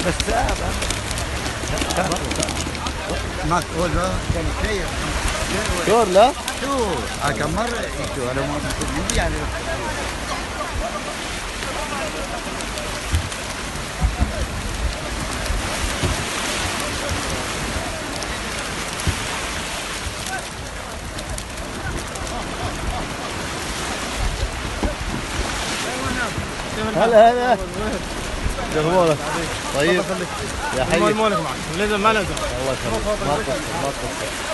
بس ما تقول كان كيف شور لا شو كم مرة شو أنا ما بقول يعني هلا هلا شغلونك طيب يا حي مالك معك لازم ما لازم الله يخليك ما تقصر ما تقصر